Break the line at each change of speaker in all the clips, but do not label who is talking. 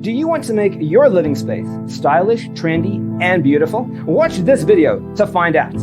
Do you want to make your living space stylish, trendy, and beautiful? Watch this video to find out.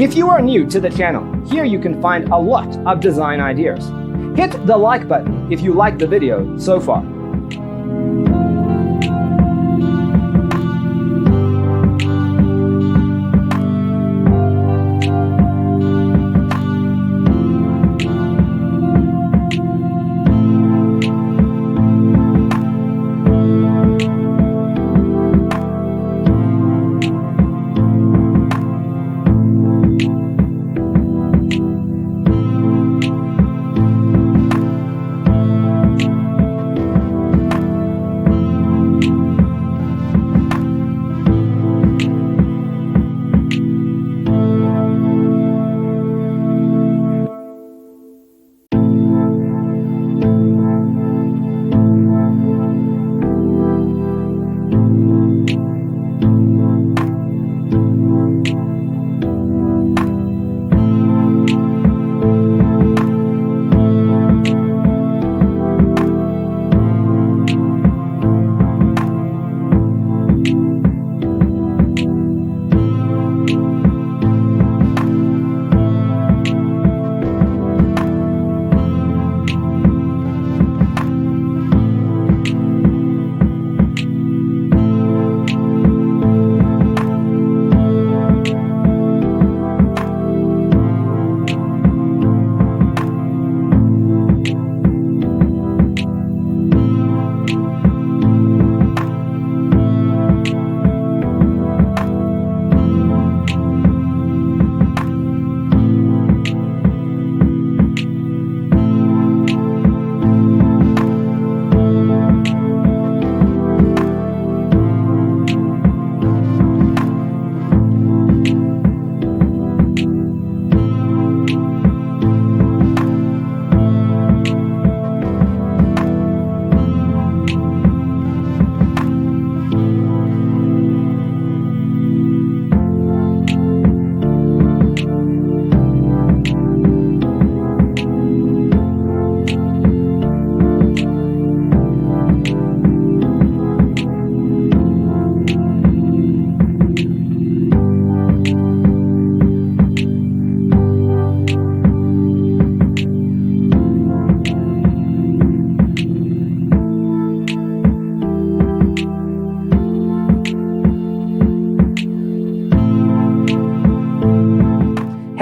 If you are new to the channel, here you can find a lot of design ideas. Hit the like button if you like the video so far.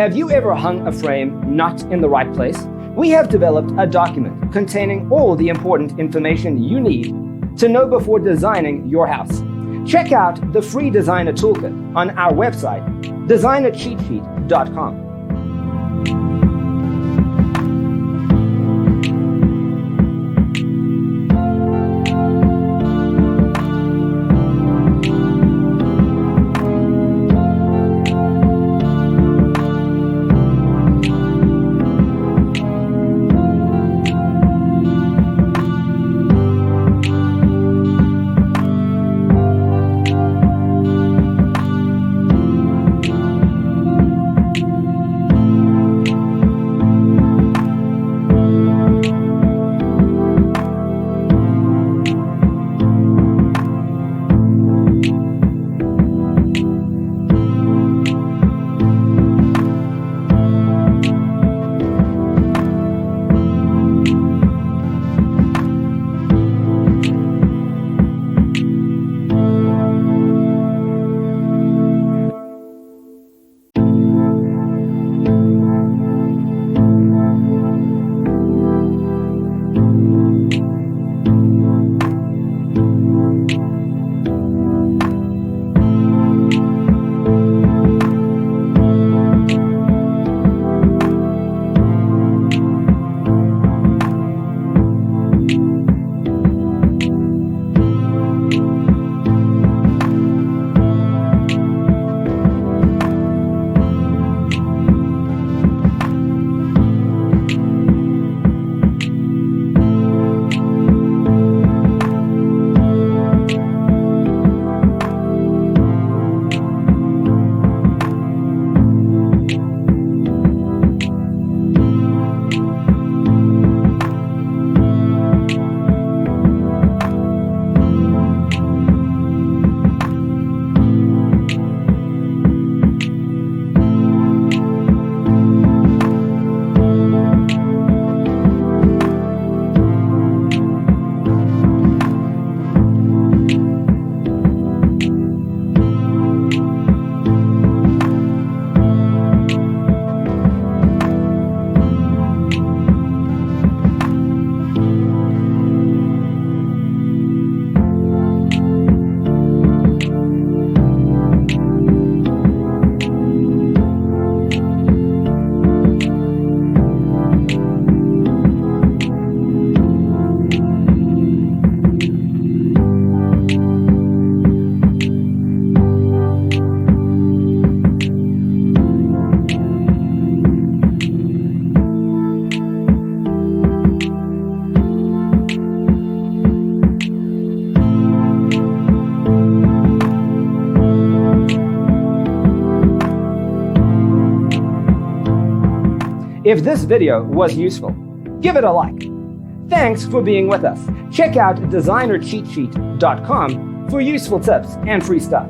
Have you ever hung a frame not in the right place? We have developed a document containing all the important information you need to know before designing your house. Check out the free designer toolkit on our website, designercheatsheet.com. If this video was useful, give it a like. Thanks for being with us. Check out designercheatsheet.com for useful tips and free stuff.